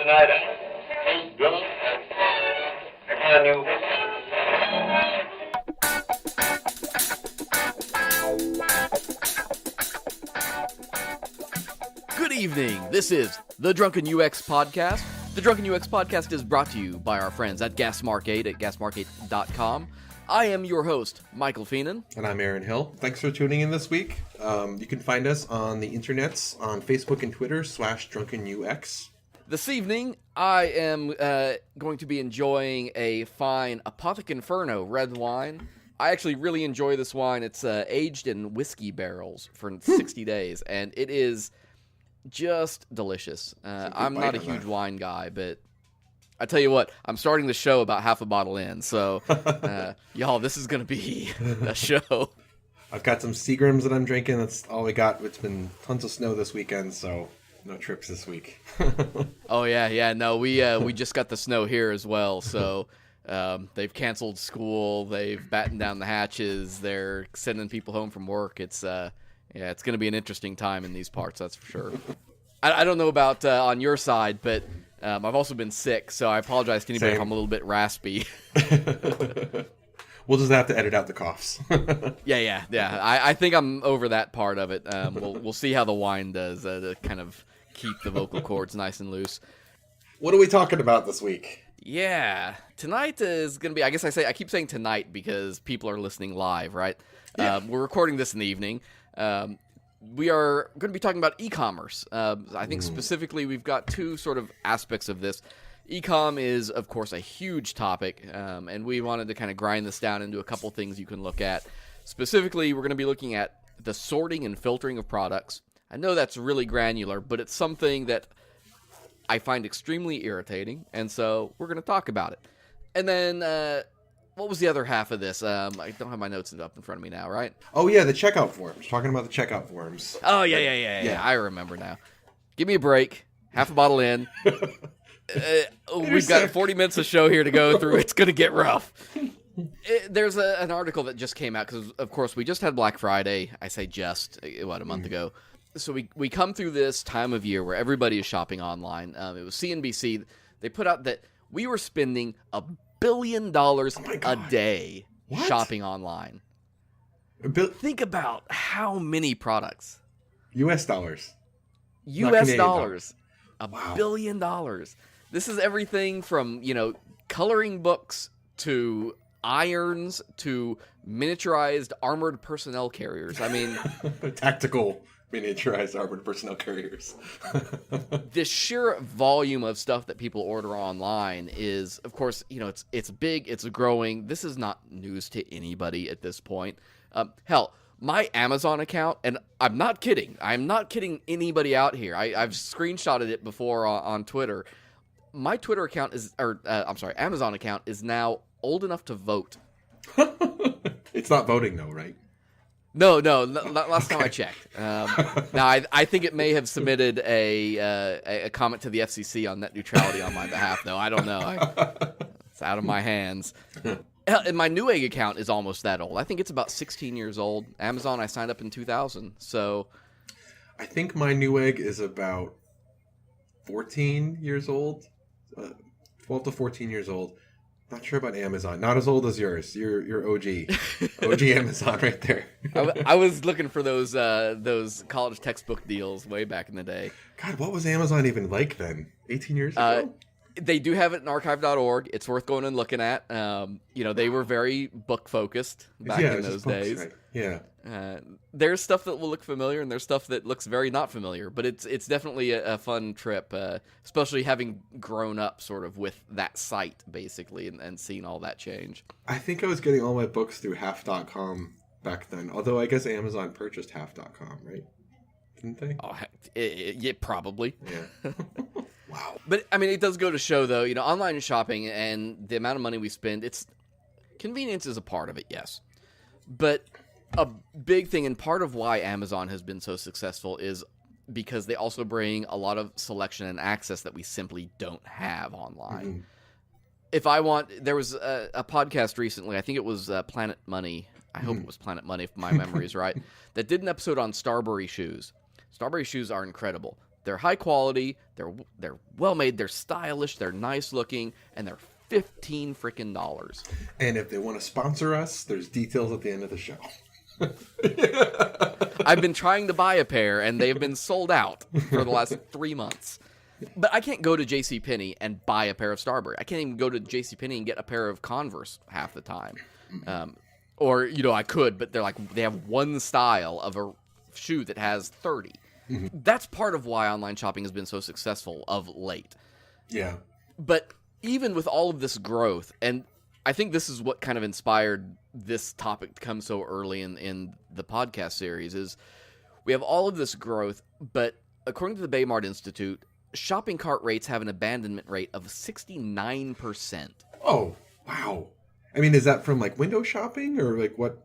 tonight. Hey, Bill. Can you? Good evening. This is the Drunken UX Podcast. The Drunken UX Podcast is brought to you by our friends at Gasmark8 at gasmark8.com. I am your host, Michael Feenan. And I'm Aaron Hill. Thanks for tuning in this week. You can find us on the internets on Facebook and Twitter /DrunkenUX. This evening, I am going to be enjoying a fine Apothic Inferno red wine. I actually really enjoy this wine. It's aged in whiskey barrels for 60 days, and it is just delicious. I'm not a huge wine guy, but I tell you what, I'm starting the show about half a bottle in, so y'all, this is going to be a show. I've got some Seagrams that I'm drinking. That's all we got. It's been tons of snow this weekend, so no trips this week. Oh, yeah. No, we just got the snow here as well, so they've canceled school. They've battened down the hatches. They're sending people home from work. It's going to be an interesting time in these parts, that's for sure. I don't know about on your side, but I've also been sick, so I apologize to anybody if I'm a little bit raspy. We'll just have to edit out the coughs. Yeah. I think I'm over that part of it. We'll see how the wine does to kind of keep the vocal cords nice and loose. What are we talking about this week? Yeah, tonight is going to be, I keep saying tonight because people are listening live, right? Yeah. We're recording this in the evening. We are going to be talking about e-commerce. I think specifically we've got two sort of aspects of this. Ecomm is, of course, a huge topic, and we wanted to kind of grind this down into a couple things you can look at. Specifically, we're going to be looking at the sorting and filtering of products. I know that's really granular, but it's something that I find extremely irritating, and so we're going to talk about it. And then, what was the other half of this? I don't have my notes up in front of me now, right? Oh, yeah, the checkout forms. Talking about the checkout forms. Oh, yeah. I remember now. Give me a break. Half a bottle in. We've got 40 minutes of show here to go through. It's going to get rough. There's an article that just came out because, of course, we just had Black Friday. I say just, a month ago. So we come through this time of year where everybody is shopping online. It was CNBC. They put out that we were spending $1 billion a day shopping online. Think about how many products. U.S. dollars. U.S. dollars. $1 billion. This is everything from, coloring books to irons to miniaturized armored personnel carriers. I mean... Tactical miniaturized armored personnel carriers. The sheer volume of stuff that people order online is, of course, it's big, it's growing. This is not news to anybody at this point. Hell, my Amazon account, and I'm not kidding anybody out here. I've screenshotted it before on Twitter. My Twitter account Amazon account is now old enough to vote. It's not voting though, right? No, not last time I checked. Now, I think it may have submitted a comment to the FCC on net neutrality on my behalf, though. I don't know. It's out of my hands. And my Newegg account is almost that old. I think it's about 16 years old. Amazon, I signed up in 2000, so... I think my Newegg is about 14 years old. 12 to 14 years old. Not sure about Amazon. Not as old as yours. You're OG. OG Amazon right there. I was looking for those college textbook deals way back in the day. God, what was Amazon even like then? 18 years ago? They do have it in archive.org. It's worth going and looking at. They were very book-focused back in those days. Right. Yeah. There's stuff that will look familiar, and there's stuff that looks very not familiar. But it's definitely a fun trip, especially having grown up sort of with that site, basically, and seeing all that change. I think I was getting all my books through half.com back then. Although I guess Amazon purchased half.com, right? Didn't they? Oh, yeah, probably. Yeah. Wow. But, I mean, it does go to show, though, online shopping and the amount of money we spend, convenience is a part of it, yes. But a big thing, and part of why Amazon has been so successful is because they also bring a lot of selection and access that we simply don't have online. Mm-hmm. There was a podcast recently, I think it was Planet Money. I hope it was Planet Money if my memory is right, that did an episode on Starbury shoes. Starbury shoes are incredible. They're high quality, they're well made, they're stylish, they're nice looking, and they're $15 freaking. And if they want to sponsor us, there's details at the end of the show. I've been trying to buy a pair, and they've been sold out for the last 3 months. But I can't go to JCPenney and buy a pair of Starbury. I can't even go to JCPenney and get a pair of Converse half the time. Or, I could, but they have one style of a shoe that has 30. That's part of why online shopping has been so successful of late. Yeah. But even with all of this growth, and I think this is what kind of inspired this topic to come so early in the podcast series, is we have all of this growth, but according to the Baymart Institute, shopping cart rates have an abandonment rate of 69%. Oh, wow. I mean, is that from window shopping or what?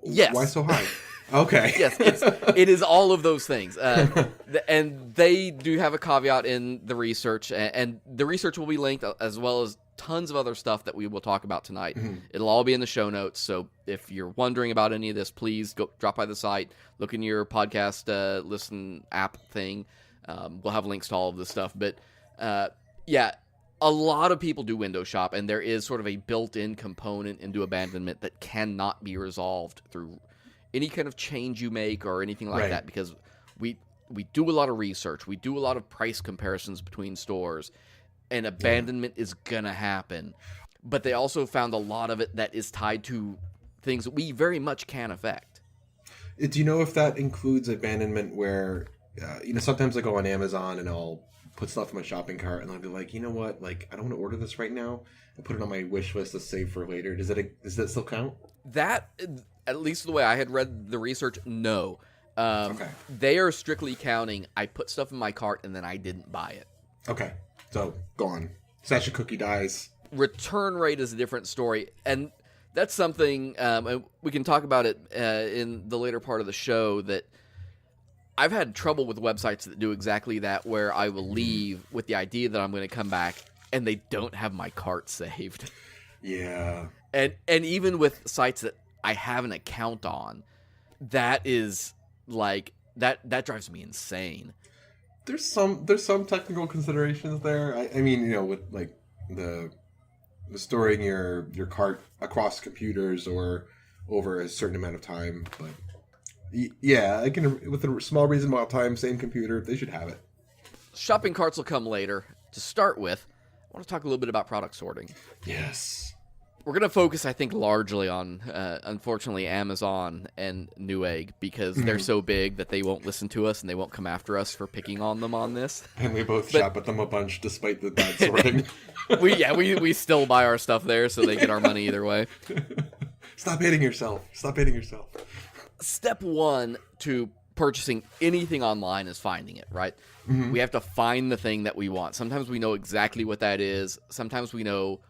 Yes. Why so high? Okay. Yes, it is all of those things. And they do have a caveat in the research, and the research will be linked as well as tons of other stuff that we will talk about tonight. It'll all be in the show notes, so if you're wondering about any of this, please go drop by the site, look in your podcast listen app thing. We'll have links to all of this stuff. But, a lot of people do window shop, and there is sort of a built-in component into abandonment that cannot be resolved through any kind of change you make or anything like that, because we do a lot of research. We do a lot of price comparisons between stores, and abandonment is going to happen. But they also found a lot of it that is tied to things that we very much can affect. Do you know if that includes abandonment where, sometimes I go on Amazon and I'll put stuff in my shopping cart and I'll be like, you know what, I don't want to order this right now. I put it on my wish list to save for later. Does that still count? That, at least the way I had read the research, no. Okay. They are strictly counting, I put stuff in my cart and then I didn't buy it. Okay. So, gone. Stash of cookie dies. Return rate is a different story. And that's something, and we can talk about it in the later part of the show, that I've had trouble with websites that do exactly that, where I will leave with the idea that I'm going to come back and they don't have my cart saved. Yeah. And even with sites that I have an account on, that is that drives me insane. There's some technical considerations there. I mean, with the storing your cart across computers or over a certain amount of time, but yeah, I can, with a small reasonable amount of time, same computer, they should have it. Shopping carts will come later. To start with, I want to talk a little bit about product sorting. Yes. We're going to focus, I think, largely on, unfortunately, Amazon and Newegg, because they're so big that they won't listen to us and they won't come after us for picking on them on this. And we both shop at them a bunch despite the bad sorting. we still buy our stuff there, so they get our money either way. Stop hating yourself. Stop hating yourself. Step one to purchasing anything online is finding it, right? We have to find the thing that we want. Sometimes we know exactly what that is. Sometimes we know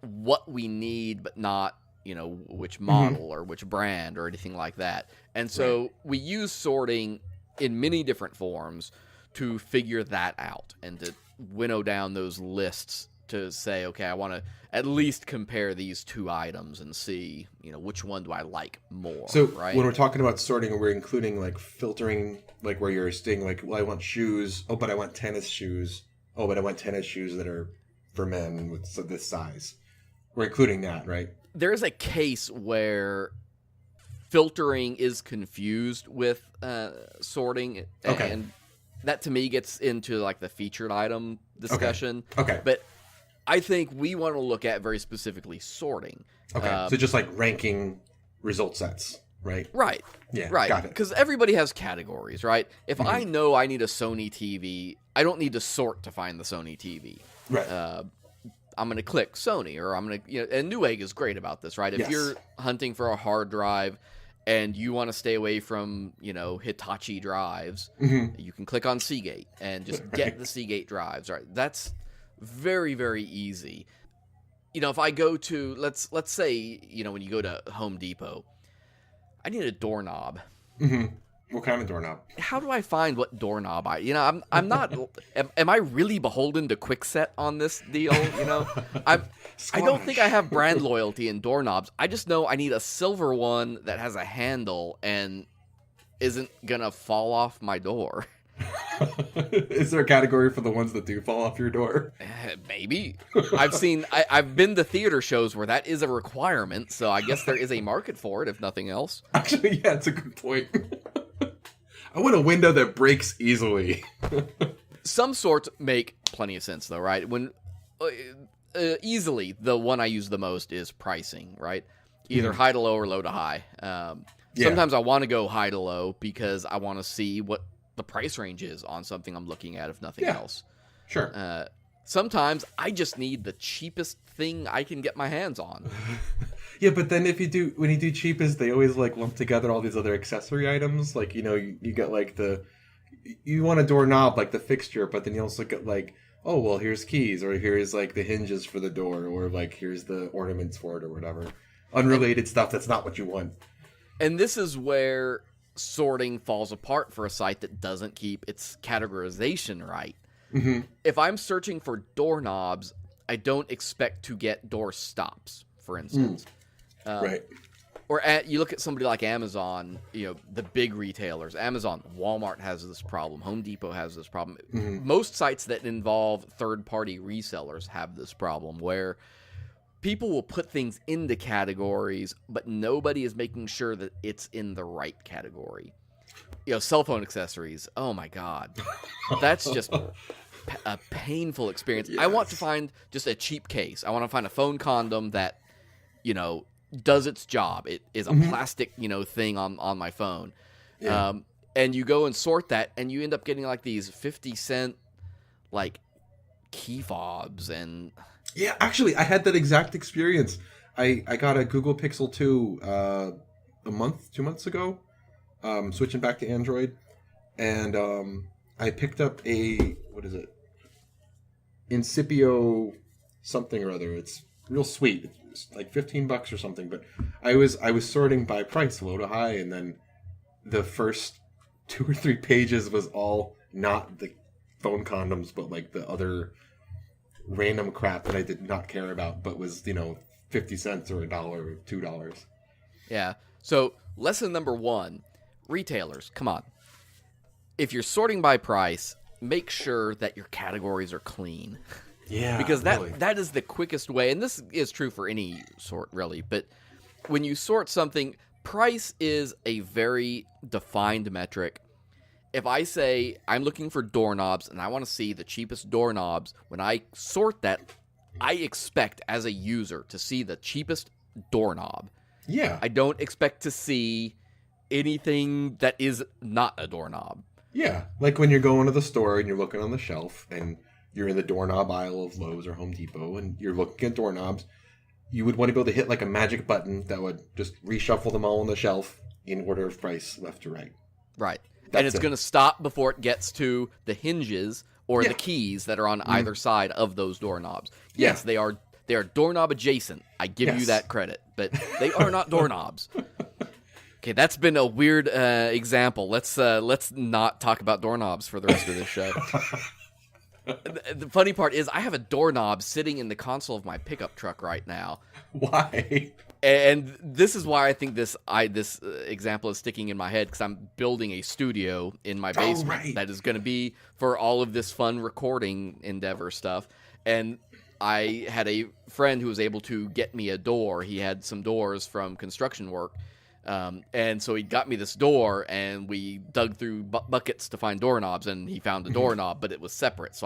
what we need, but not, which model or which brand or anything like that. And so we use sorting in many different forms to figure that out and to winnow down those lists to say, okay, I want to at least compare these two items and see, which one do I like more. So right? When we're talking about sorting, we're including filtering, where you're saying well, I want shoes. Oh, but I want tennis shoes. Oh, but I want tennis shoes that are for men with this size. We're including that, right? There is a case where filtering is confused with sorting. Okay. And that to me gets into the featured item discussion. Okay. But I think we want to look at very specifically sorting. Okay. So just ranking result sets, right? Right. Yeah. Right. Got it. Because everybody has categories, right? If I know I need a Sony TV, I don't need to sort to find the Sony TV. Right. I'm going to click Sony, or I'm going to, and Newegg is great about this, right? If you're hunting for a hard drive and you want to stay away from, Hitachi drives, you can click on Seagate and just get the Seagate drives, right? That's very, very easy. If I go to, let's say, when you go to Home Depot, I need a doorknob. What kind of doorknob? How do I find what doorknob I'm not, am I really beholden to Kwikset on this deal? I don't think I have brand loyalty in doorknobs. I just know I need a silver one that has a handle and isn't gonna fall off my door. Is there a category for the ones that do fall off your door? Maybe. I've been to theater shows where that is a requirement, so I guess there is a market for it, if nothing else. Actually, yeah, it's a good point. I want a window that breaks easily. Some sorts make plenty of sense, though, right? When easily, the one I use the most is pricing, right? Either high to low or low to high. Sometimes I want to go high to low because I want to see what the price range is on something I'm looking at, if nothing else. Sure. Sometimes I just need the cheapest thing I can get my hands on. Yeah, but then when you do cheapest, they always like lump together all these other accessory items. Like, you know, you get like you want a doorknob, like the fixture, but then you also get like, oh, well, here's keys, or here's like the hinges for the door, or like here's the ornaments for it, or whatever. Unrelated stuff that's not what you want. And this is where sorting falls apart for a site that doesn't keep its categorization right. Mm-hmm. If I'm searching for doorknobs, I don't expect to get door stops, for instance. Right. Or you look at somebody like Amazon, you know, the big retailers. Amazon, Walmart has this problem. Home Depot has this problem. Mm-hmm. Most sites that involve third-party resellers have this problem where people will put things into categories, but nobody is making sure that it's in the right category. You know, cell phone accessories. Oh, my God. That's just a painful experience. Yes. I want to find just a cheap case. I want to find a phone condom that, you know, does its job. It is a plastic, you know, thing on my phone. Yeah. And you go and sort that, and you end up getting like these 50-cent, like, key fobs and... Yeah, actually, I had that exact experience. I got a Google Pixel 2 2 months ago, switching back to Android, and I picked up what is it? Incipio something or other. It's real sweet. It's like $15 or something, but I was sorting by price, low to high, and then the first 2 or 3 pages was all not the phone condoms, but like the other random crap that I did not care about, but was, you know, 50 cents or $1 or $2. Yeah. So lesson number 1, retailers, come on. If you're sorting by price, make sure that your categories are clean. Yeah. Because that is the quickest way, and this is true for any sort, really, but when you sort something, price is a very defined metric. If I say I'm looking for doorknobs and I want to see the cheapest doorknobs, when I sort that, I expect as a user to see the cheapest doorknob. Yeah. I don't expect to see anything that is not a doorknob. Yeah. Like when you're going to the store and you're looking on the shelf and you're in the doorknob aisle of Lowe's or Home Depot and you're looking at doorknobs, you would want to be able to hit like a magic button that would just reshuffle them all on the shelf in order of price, left to right. Right. And it's going to stop before it gets to the hinges or the keys that are on either side of those doorknobs. Yes, they are doorknob adjacent. I give you that credit, but they are not doorknobs. Okay, that's been a weird example. Let's not talk about doorknobs for the rest of this show. The funny part is I have a doorknob sitting in the console of my pickup truck right now. Why? And this is why I think this example is sticking in my head, because I'm building a studio in my basement that is going to be for all of this fun recording endeavor stuff. And I had a friend who was able to get me a door. He had some doors from construction work. And so he got me this door, and we dug through buckets to find doorknobs, and he found a doorknob, but it was separate. So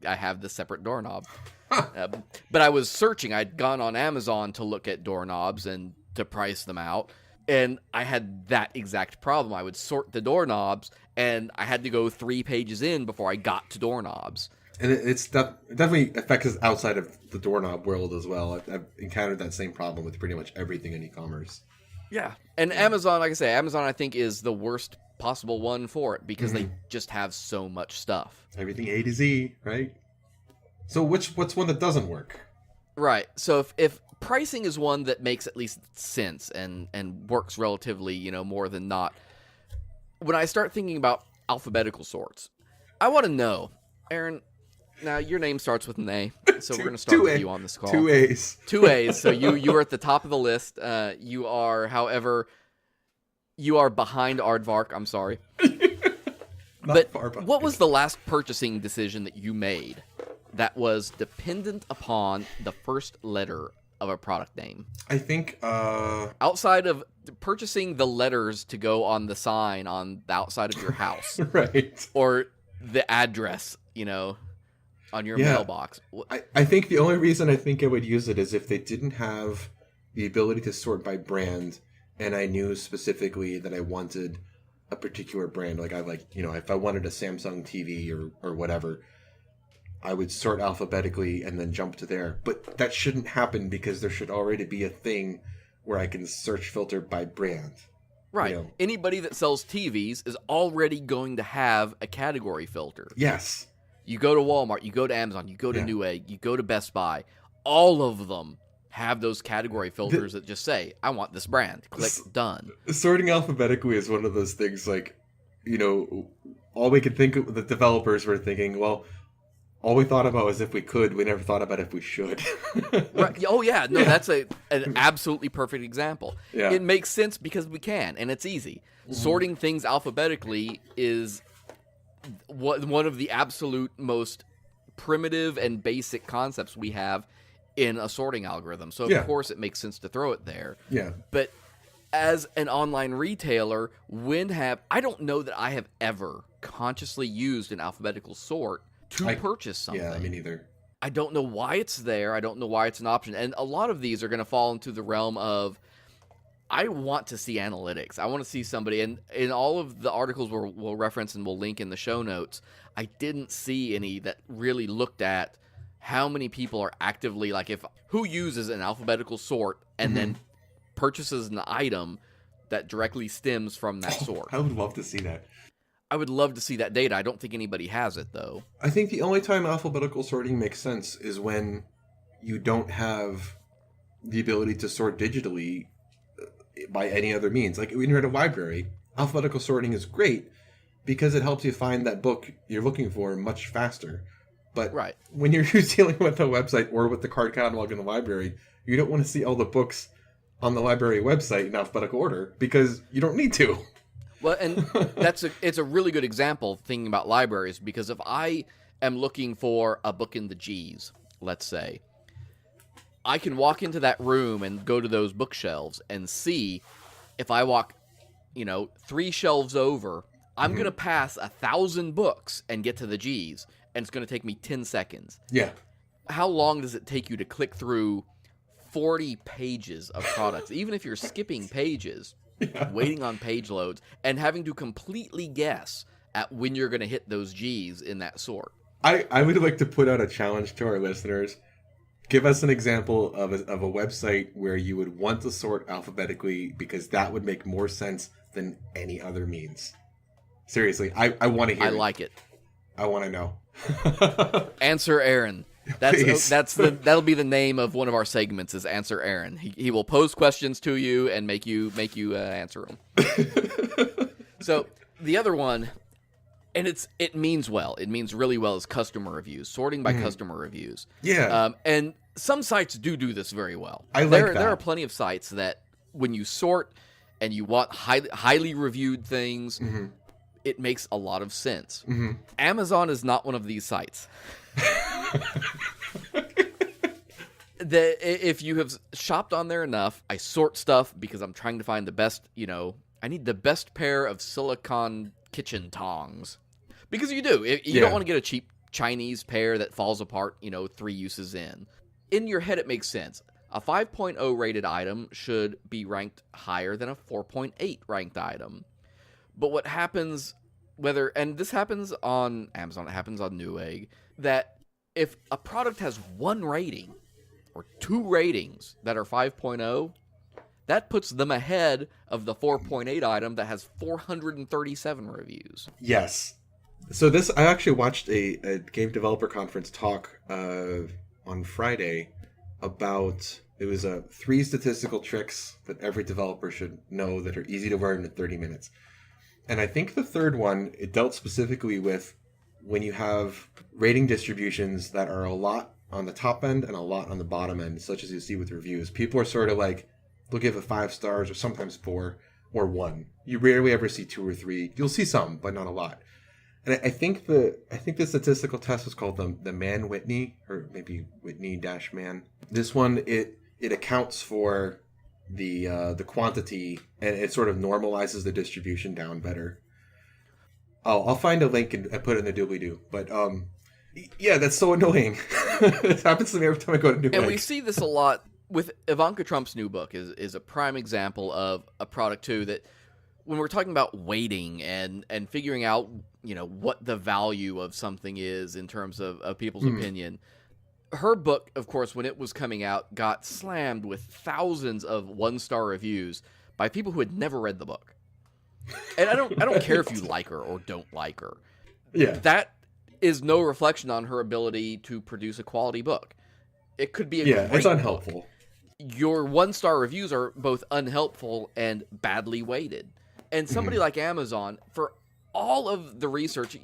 I have this separate doorknob. But I was searching. I'd gone on Amazon to look at doorknobs and to price them out. And I had that exact problem. I would sort the doorknobs, and I had to go 3 pages in before I got to doorknobs. And it definitely affects us outside of the doorknob world as well. I've encountered that same problem with pretty much everything in e-commerce. Yeah. And Amazon, like I say, Amazon I think is the worst possible one for it because they just have so much stuff. Everything A to Z, right? So what's one that doesn't work? Right. So if pricing is one that makes at least sense and works relatively, more than not, when I start thinking about alphabetical sorts, I want to know, Aaron, now your name starts with an A, so we're going to start with you on this call. 2 A's. 2 A's. So you are at the top of the list. You are, however, behind Aardvark. I'm sorry. But far behind. what was the last purchasing decision that you made that was dependent upon the first letter of a product name? I think Outside of purchasing the letters to go on the sign on the outside of your house, right. or the address, on your mailbox. I think the only reason I think I would use it is if they didn't have the ability to sort by brand, and I knew specifically that I wanted a particular brand. Like if I wanted a Samsung TV or whatever, I would sort alphabetically and then jump to there. But that shouldn't happen because there should already be a thing where I can search filter by brand. Right. Anybody that sells TVs is already going to have a category filter. Yes. You go to Walmart, you go to Amazon, you go to Newegg, you go to Best Buy. All of them have those category filters that just say, I want this brand. Click done. Sorting alphabetically is one of those things all we could think of, the developers were thinking, well, all we thought about was if we could. We never thought about if we should. Right. Oh, yeah. No, that's an absolutely perfect example. Yeah. It makes sense because we can, and it's easy. Mm-hmm. Sorting things alphabetically is one of the absolute most primitive and basic concepts we have in a sorting algorithm. So, of course, it makes sense to throw it there. Yeah. But as an online retailer, I don't know that I have ever consciously used an alphabetical sort to purchase something. Yeah, me neither. I don't know why it's there. I don't know why it's an option. And a lot of these are going to fall into the realm of, I want to see analytics. I want to see somebody, and in all of the articles we'll reference and we'll link in the show notes, I didn't see any that really looked at how many people are actively, who uses an alphabetical sort and then purchases an item that directly stems from that sort. I would love to see that. I would love to see that data. I don't think anybody has it, though. I think the only time alphabetical sorting makes sense is when you don't have the ability to sort digitally by any other means. Like when you're at a library, alphabetical sorting is great because it helps you find that book you're looking for much faster. But when you're dealing with a website or with the card catalog in the library, you don't want to see all the books on the library website in alphabetical order because you don't need to. Well, and it's a really good example thinking about libraries, because if I am looking for a book in the G's, let's say, I can walk into that room and go to those bookshelves and see if I walk, 3 shelves over, I'm going to pass 1,000 books and get to the G's, and it's going to take me 10 seconds. Yeah. How long does it take you to click through 40 pages of products, even if you're skipping pages? Waiting on page loads and having to completely guess at when you're going to hit those G's in that sort. I would like to put out a challenge to our listeners. Give us an example of a website where you would want to sort alphabetically, because that would make more sense than any other means. Seriously, I want to hear it. I like it. I want to know. Answer Aaron. That'll be the name of one of our segments, is Answer Aaron. He will pose questions to you and make you answer them. So the other one, and it means well. It means really well, is customer reviews, sorting by customer reviews. Yeah. And some sites do this very well. There are plenty of sites that when you sort and you want highly reviewed things, it makes a lot of sense. Amazon is not one of these sites. If you have shopped on there enough, I sort stuff because I'm trying to find the best, I need the best pair of silicone kitchen tongs. Because you do. You don't want to get a cheap Chinese pair that falls apart, 3 uses in. In your head, it makes sense. A 5.0 rated item should be ranked higher than a 4.8 ranked item. But what happens, and this happens on Amazon, it happens on Newegg, that if a product has 1 rating or 2 ratings that are 5.0, that puts them ahead of the 4.8 item that has 437 reviews. Yes. So I actually watched a game developer conference talk on Friday about, it was 3 statistical tricks that every developer should know that are easy to learn in 30 minutes. And I think the third one, it dealt specifically with when you have rating distributions that are a lot on the top end and a lot on the bottom end, such as you see with reviews. People are sort of like, they'll give it 5 stars or sometimes 4 or 1. You rarely ever see 2 or 3. You'll see some, but not a lot. And I think the statistical test was called the Mann-Whitney, or maybe Whitney-Man. This one, it accounts for the quantity, and it sort of normalizes the distribution down better. I'll find a link and put it in the doobly-doo. But yeah, that's so annoying. It happens to me every time I go to Newegg. And we see this a lot with Ivanka Trump's new book is a prime example of a product too that when we're talking about weighting and figuring out, you know, what the value of something is in terms of people's opinion. Her book, of course, when it was coming out, got slammed with thousands of 1-star reviews by people who had never read the book. And I don't care if you like her or don't like her. Yeah. That is no reflection on her ability to produce a quality book. It could be a great it's unhelpful. book. Your 1-star reviews are both unhelpful and badly weighted. And somebody like Amazon, for all of the research,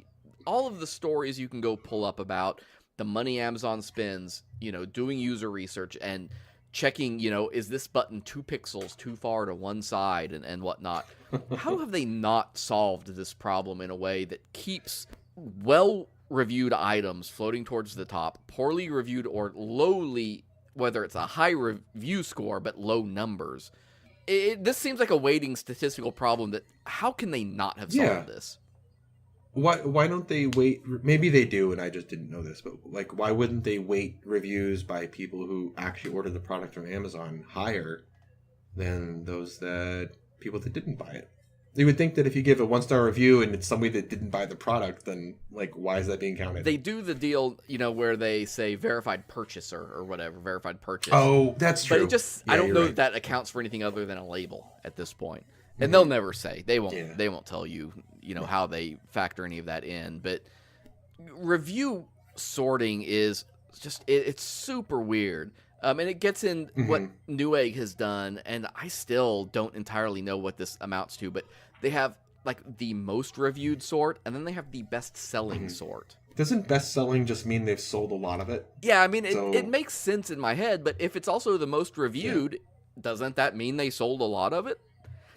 all of the stories you can go pull up about the money Amazon spends, you know, doing user research and checking, you know, is this button 2 pixels too far to one side and whatnot. How have they not solved this problem in a way that keeps well-reviewed items floating towards the top, poorly reviewed or lowly, whether it's a high review score but low numbers? This seems like a weighting statistical problem that how can they not have solved this? Why don't they weight? Maybe they do, and I just didn't know this. But like, why wouldn't they weight reviews by people who actually ordered the product from Amazon higher than those people that didn't buy it? You would think that if you give a 1-star review and it's somebody that didn't buy the product, then like, why is that being counted? They do the deal, you know, where they say verified purchaser or whatever, verified purchase. Oh, that's true. But it just, I don't know that that accounts for anything other than a label at this point. And they'll never say. They won't tell you, you know, how they factor any of that in. But review sorting is just, it's super weird. And it gets in what Newegg has done, and I still don't entirely know what this amounts to, but they have like the most reviewed sort, and then they have the best-selling sort. Doesn't best-selling just mean they've sold a lot of it? Yeah, I mean, it makes sense in my head, but if it's also the most reviewed, doesn't that mean they sold a lot of it?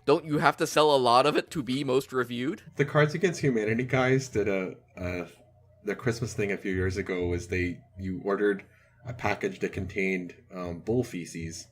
Don't you have to sell a lot of it to be most reviewed? The Cards Against Humanity guys did the Christmas thing a few years ago. Was you ordered a package that contained bull feces.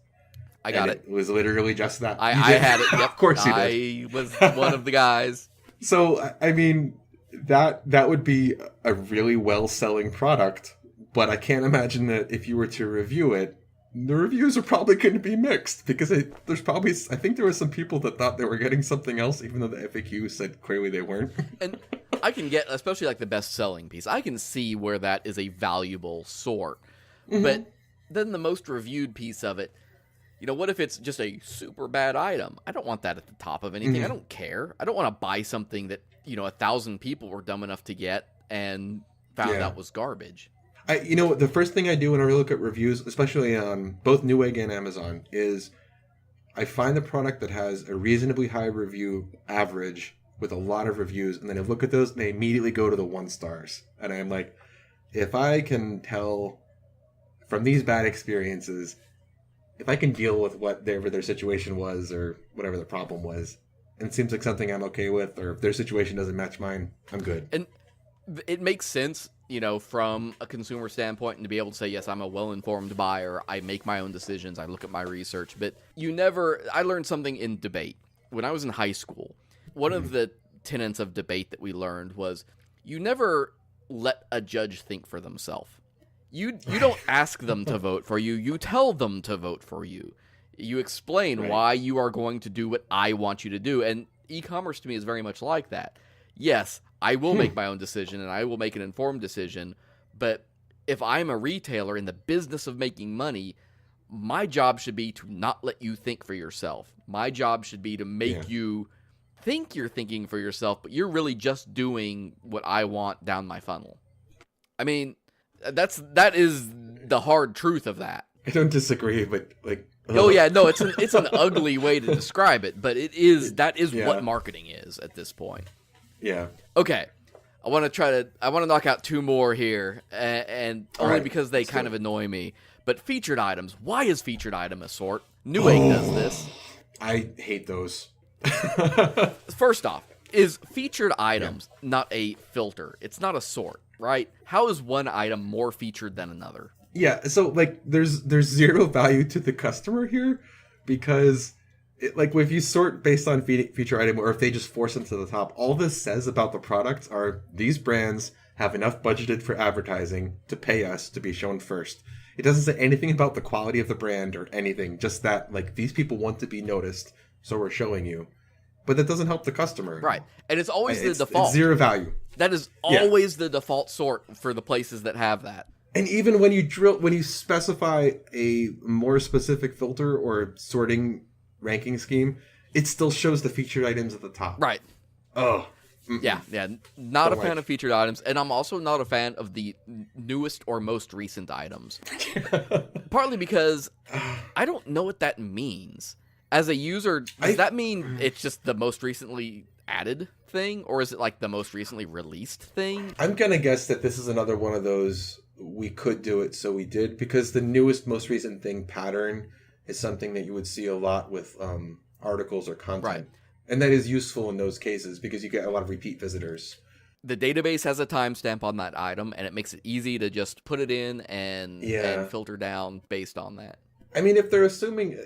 I got it. It was literally just that. I had it. Yep. Of course you I did. was one of the guys. So I mean, that would be a really well-selling product, but I can't imagine that if you were to review it, the reviews are probably going to be mixed because I think there were some people that thought they were getting something else, even though the FAQ said clearly they weren't. And I can get, especially like the best-selling piece, I can see where that is a valuable sort. But then the most reviewed piece of it, you know, what if it's just a super bad item? I don't want that at the top of anything. I don't care. I don't want to buy something that, you know, 1,000 people were dumb enough to get and found out was garbage. You know, the first thing I do when I look at reviews, especially on both Newegg and Amazon, is I find the product that has a reasonably high review average with a lot of reviews, and then I look at those and they immediately go to the 1 stars. And I'm like, if I can tell from these bad experiences, if I can deal with whatever their situation was or whatever the problem was, and it seems like something I'm okay with, or if their situation doesn't match mine, I'm good. And it makes sense, you know, from a consumer standpoint, and to be able to say, yes, I'm a well-informed buyer, I make my own decisions, I look at my research, but I learned something in debate. When I was in high school, one of the tenets of debate that we learned was you never let a judge think for themselves. You don't ask them to vote for you, you tell them to vote for you. You explain why you are going to do what I want you to do, and e-commerce to me is very much like that. Yes, I will make my own decision, and I will make an informed decision, but if I'm a retailer in the business of making money, my job should be to not let you think for yourself. My job should be to make you think you're thinking for yourself, but you're really just doing what I want down my funnel. I mean, that is the hard truth of that. I don't disagree, but like... Oh yeah, no, it's an ugly way to describe it, but that is what marketing is at this point. Yeah. Okay, I want to knock out 2 more here, and only because they kind of annoy me. But featured items. Why is featured item a sort? Newegg does this. I hate those. First off, is featured items not a filter? It's not a sort, right? How is one item more featured than another? Yeah, so like there's zero value to the customer here because like if you sort based on feature item or if they just force them to the top, all this says about the products are these brands have enough budgeted for advertising to pay us to be shown first. It doesn't say anything about the quality of the brand or anything, just that like these people want to be noticed, so we're showing you. But that doesn't help the customer. Right. And it's always the default. It's zero value. That is always the default sort for the places that have that. And even when you specify a more specific filter or sorting ranking scheme, it still shows the featured items at the top. Right. Oh. Yeah. Not a fan of featured items, and I'm also not a fan of the newest or most recent items. Partly because I don't know what that means. As a user, does that mean it's just the most recently added thing, or is it like the most recently released thing? I'm gonna guess that this is another one of those we could do it, so we did, because the newest, most recent thing pattern is something that you would see a lot with articles or content. Right. And that is useful in those cases because you get a lot of repeat visitors. The database has a timestamp on that item, and it makes it easy to just put it in and filter down based on that. I mean, if they're assuming,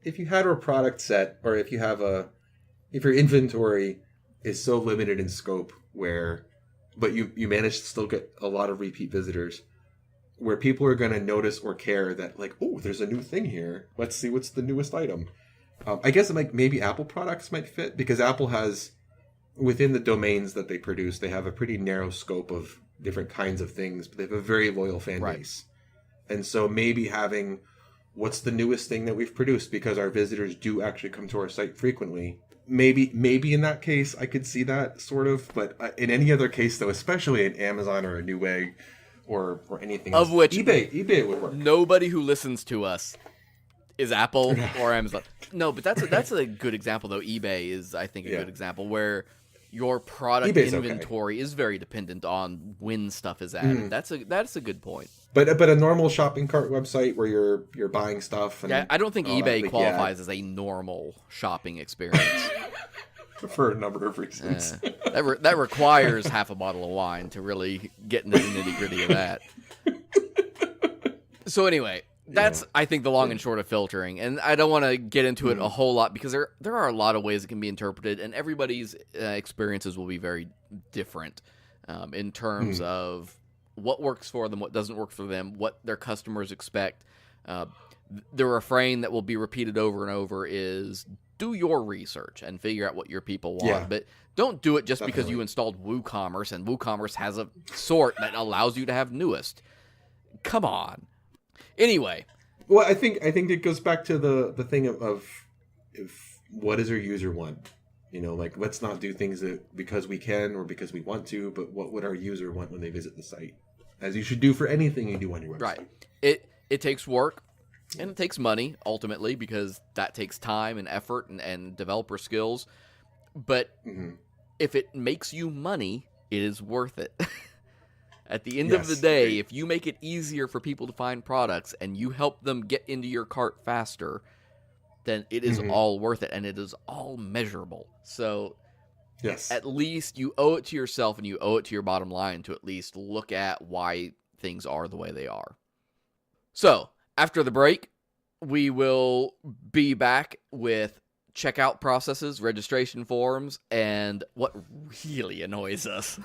if you had a product set, or if your inventory is so limited in scope but you manage to still get a lot of repeat visitors, where people are going to notice or care that like, oh, there's a new thing here. Let's see what's the newest item. I guess like maybe Apple products might fit because Apple has, within the domains that they produce, they have a pretty narrow scope of different kinds of things, but they have a very loyal fan base. And so maybe having what's the newest thing that we've produced, because our visitors do actually come to our site frequently. Maybe in that case, I could see that sort of, but in any other case though, especially in Amazon or a Newegg or anything else, of which eBay would work. Nobody who listens to us is Apple or Amazon. No, but that's a good example though. eBay is, I think, a good example where your product eBay's inventory is very dependent on when stuff is added. That's a good point. But a normal shopping cart website where you're buying stuff. And I don't think eBay qualifies as a normal shopping experience. For a number of reasons. That requires half a bottle of wine to really get into the nitty-gritty of that. So anyway, that's, I think, the long and short of filtering. And I don't want to get into it a whole lot because there are a lot of ways it can be interpreted, and everybody's experiences will be very different in terms of what works for them, what doesn't work for them, what their customers expect. The refrain that will be repeated over and over is do your research and figure out what your people want. Yeah. But don't do it just because you installed WooCommerce and WooCommerce has a sort that allows you to have newest. Come on. Anyway. Well, I think it goes back to the thing of if what does our user want? You know, like, let's not do things that because we can or because we want to, but what would our user want when they visit the site? As you should do for anything you do on your website. Right. It takes work, and it takes money, ultimately, because that takes time and effort and developer skills. But if it makes you money, it is worth it. At the end of the day, if you make it easier for people to find products and you help them get into your cart faster, then it is all worth it, and it is all measurable. So at least you owe it to yourself and you owe it to your bottom line to at least look at why things are the way they are. So, after the break, we will be back with checkout processes, registration forms, and what really annoys us.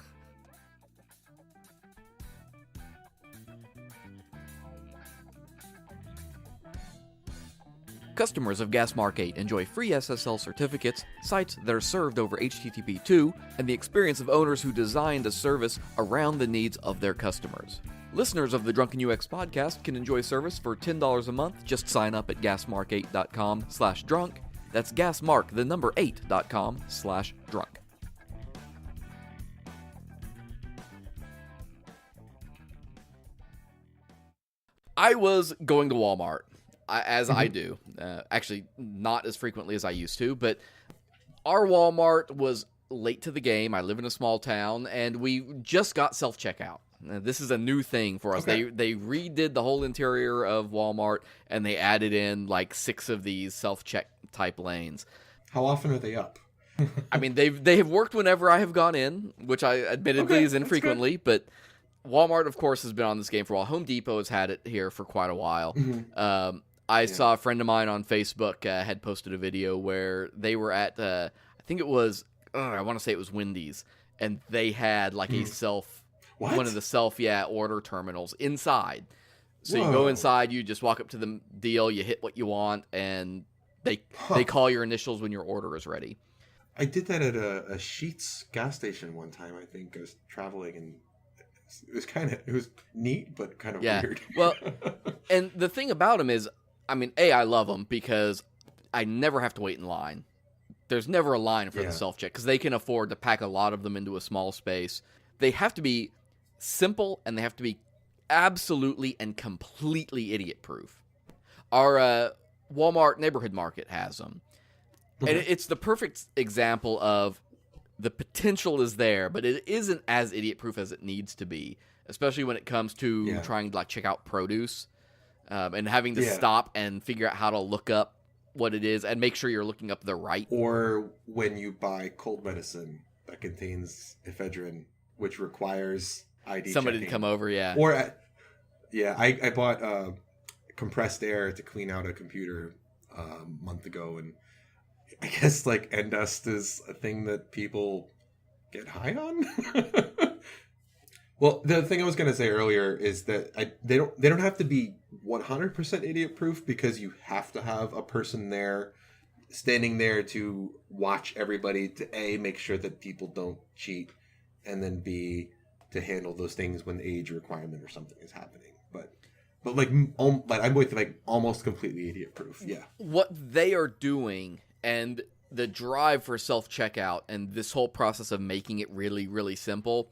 Customers of Gasmark 8 enjoy free SSL certificates, sites that are served over HTTP2, and the experience of owners who designed a service around the needs of their customers. Listeners of the Drunken UX podcast can enjoy service for $10 a month. Just sign up at gasmark8.com/drunk. That's gasmark, the number 8.com/drunk. I was going to Walmart. As I do. Actually, not as frequently as I used to, but our Walmart was late to the game. I live in a small town, and we just got self-checkout. This is a new thing for us. Okay. They redid the whole interior of Walmart, and they added in like 6 of these self-check type lanes. How often are they up? I mean, they have worked whenever I have gone in, which I admittedly is infrequently, but Walmart, of course, has been on this game for a while. Home Depot has had it here for quite a while. I saw a friend of mine on Facebook had posted a video where they were at, I think it was, I want to say it was Wendy's, and they had like a one of the order terminals inside. So you go inside, you just walk up to the deal, you hit what you want, and they call your initials when your order is ready. I did that at a Sheetz gas station one time. I think I was traveling, and it was neat, but kind of weird. Well, and the thing about them is, I mean, I love them because I never have to wait in line. There's never a line for the self-check because they can afford to pack a lot of them into a small space. They have to be simple, and they have to be absolutely and completely idiot-proof. Our Walmart Neighborhood Market has them. And it's the perfect example of the potential is there, but it isn't as idiot-proof as it needs to be, especially when it comes to trying to like check out produce and having to stop and figure out how to look up what it is and make sure you're looking up the right. Or when you buy cold medicine that contains ephedrine, which requires ID somebody checking. To come over, Or, I bought compressed air to clean out a computer a month ago, and I guess like Endust is a thing that people get high on. Well, the thing I was going to say earlier is that they don't have to be 100% idiot proof, because you have to have a person there standing there to watch everybody to A, make sure that people don't cheat, and then B, to handle those things when the age requirement or something is happening. But I'm with like almost completely idiot proof. Yeah. What they are doing and the drive for self-checkout and this whole process of making it really, really simple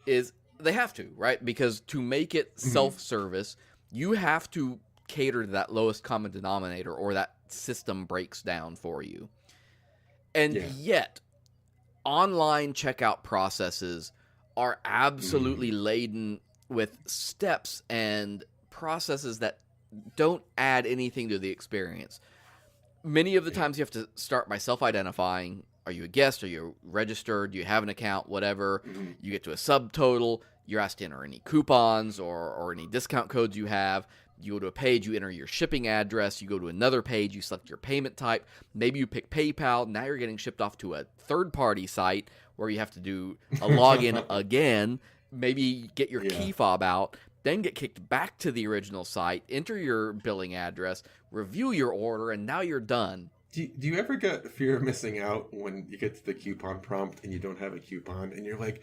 is they have to, right? Because to make it self-service, you have to cater to that lowest common denominator, or that system breaks down for you. And yet, online checkout processes are absolutely laden with steps and processes that don't add anything to the experience. Many of the times you have to start by self-identifying. Are you a guest? Are you registered? Do you have an account? Whatever. You get to a subtotal. You're asked to enter any coupons or any discount codes you have. You go to a page, you enter your shipping address. You go to another page, you select your payment type. Maybe you pick PayPal. Now you're getting shipped off to a third-party site where you have to do a login again. Maybe get your key fob out, then get kicked back to the original site, enter your billing address, review your order, and now you're done. Do you ever get fear of missing out when you get to the coupon prompt and you don't have a coupon, and you're like,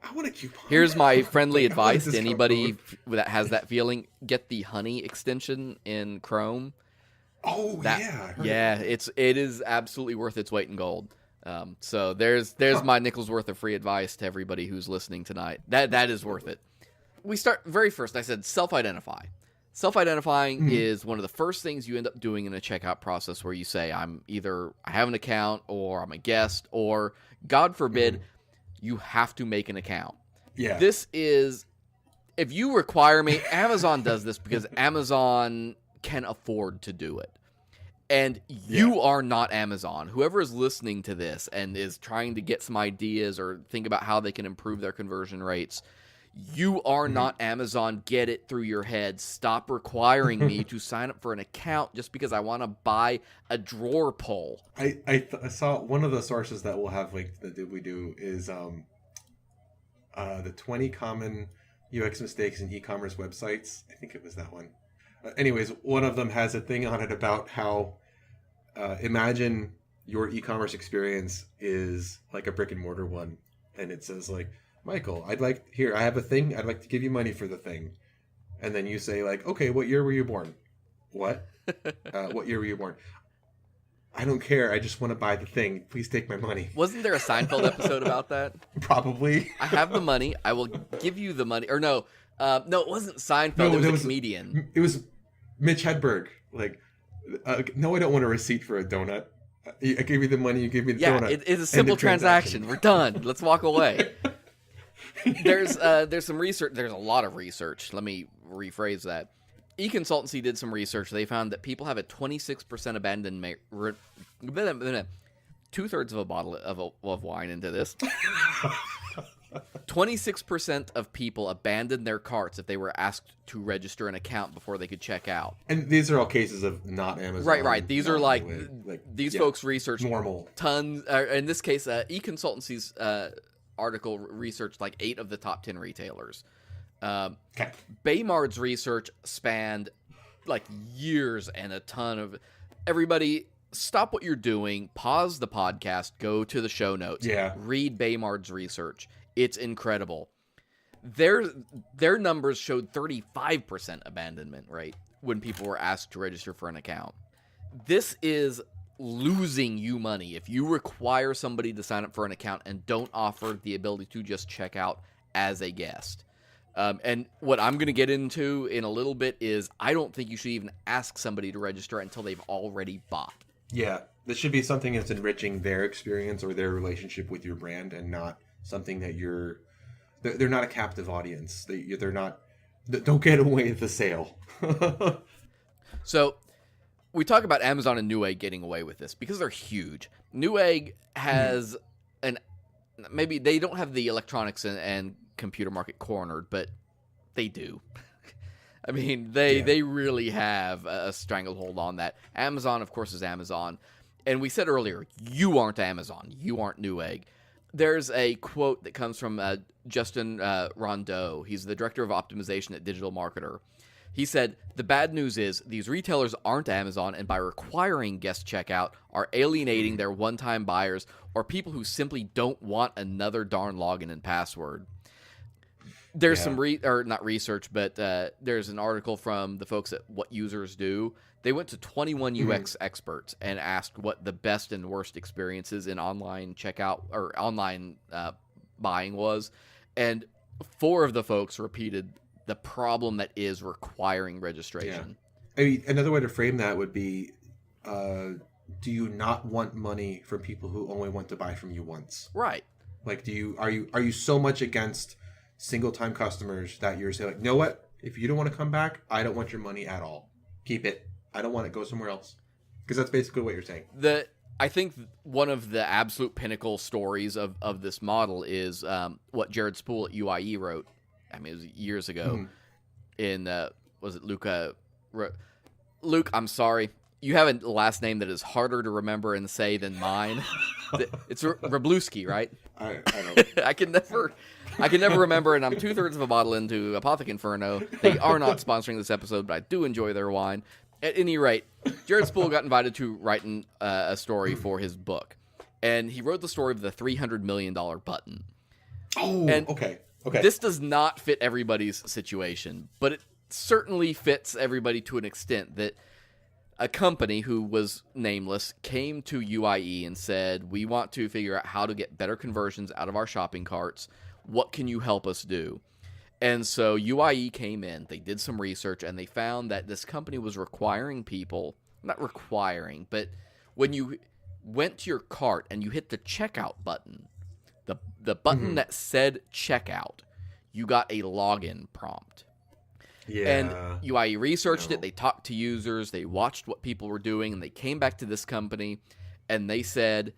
I want a coupon. Here's my friendly advice to anybody that has that feeling. Get the Honey extension in Chrome. Oh, it is absolutely worth its weight in gold. So there's my nickel's worth of free advice to everybody who's listening tonight. That is worth it. We start very first. I said self-identify. Self-identifying is one of the first things you end up doing in a checkout process, where you say, I have an account, or I'm a guest, or God forbid, you have to make an account. Yeah. This is, if you require me, Amazon does this because Amazon can afford to do it. And you are not Amazon. Whoever is listening to this and is trying to get some ideas or think about how they can improve their conversion rates, you are not Amazon. Get it through your head. Stop requiring me to sign up for an account just because I want to buy a drawer pull. I saw one of the sources that we'll have linked that we do is the 20 common UX mistakes in e-commerce websites. I think it was that one. Anyways, one of them has a thing on it about how imagine your e-commerce experience is like a brick and mortar one, and it says like, Michael, I have a thing. I'd like to give you money for the thing. And then you say like, okay, what year were you born? What? What year were you born? I don't care. I just want to buy the thing. Please take my money. Wasn't there a Seinfeld episode about that? Probably. I have the money. I will give you the money. Or no, it wasn't Seinfeld. It was a comedian. It was Mitch Hedberg. Like, no, I don't want a receipt for a donut. I gave you the money. You gave me the donut. Yeah, it's a simple transaction. We're done. Let's walk away. There's some research. There's a lot of research. Let me rephrase that. eConsultancy did some research. They found that people have a 26% 2/3 of a bottle of wine into this. 26% of people abandoned their carts if they were asked to register an account before they could check out. And these are all cases of not Amazon. Right. These are like these folks researched normal tons. In this case, eConsultancy's article researched like 8 of the top 10 retailers. Okay. Baymard's research spanned like years and a ton of. Everybody, stop what you're doing, pause the podcast, go to the show notes, read Baymard's research. It's incredible. Their numbers showed 35% abandonment rate when people were asked to register for an account. This is losing you money if you require somebody to sign up for an account and don't offer the ability to just check out as a guest. And what I'm going to get into in a little bit is I don't think you should even ask somebody to register until they've already bought. Yeah, this should be something that's enriching their experience or their relationship with your brand, and not something that they're not a captive audience. They're not. Don't get away with the sale. So we talk about Amazon and Newegg getting away with this because they're huge. Newegg has maybe they don't have the electronics and computer market cornered, but they do. I mean, they really have a stranglehold on that. Amazon, of course, is Amazon. And we said earlier, you aren't Amazon. You aren't Newegg. There's a quote that comes from Justin Rondeau. He's the director of optimization at Digital Marketer. He said, "The bad news is these retailers aren't Amazon, and by requiring guest checkout are alienating their one-time buyers or people who simply don't want another darn login and password." There's some not research, but there's an article from the folks at What Users Do. They went to 21 UX experts and asked what the best and worst experiences in online checkout or online buying was. And 4 of the folks repeated the problem that is requiring registration. Yeah. I mean, another way to frame that would be, do you not want money from people who only want to buy from you once? Right. Like, are you so much against single-time customers that you're saying, like, you know what? If you don't want to come back, I don't want your money at all. Keep it. I don't want it. Go somewhere else. Because that's basically what you're saying. I think one of the absolute pinnacle stories of this model is what Jared Spool at UIE wrote. I mean, it was years ago. In was it Luca? Luke, I'm sorry. You have a last name that is harder to remember and say than mine. It's Rabluski, right? I don't. I can never remember, and I'm 2/3 of a bottle into Apothic Inferno. They are not sponsoring this episode, but I do enjoy their wine. At any rate, Jared Spool got invited to write a story for his book, and he wrote the story of the $300 million button. Oh, and okay. This does not fit everybody's situation, but it certainly fits everybody to an extent that a company who was nameless came to UIE and said, "We want to figure out how to get better conversions out of our shopping carts. What can you help us do?" And so UIE came in, they did some research, and they found that this company was requiring people, not requiring, but when you went to your cart and you hit the checkout button, the button that said checkout, you got a login prompt. Yeah. And UIE researched it, they talked to users, they watched what people were doing, and they came back to this company, and they said,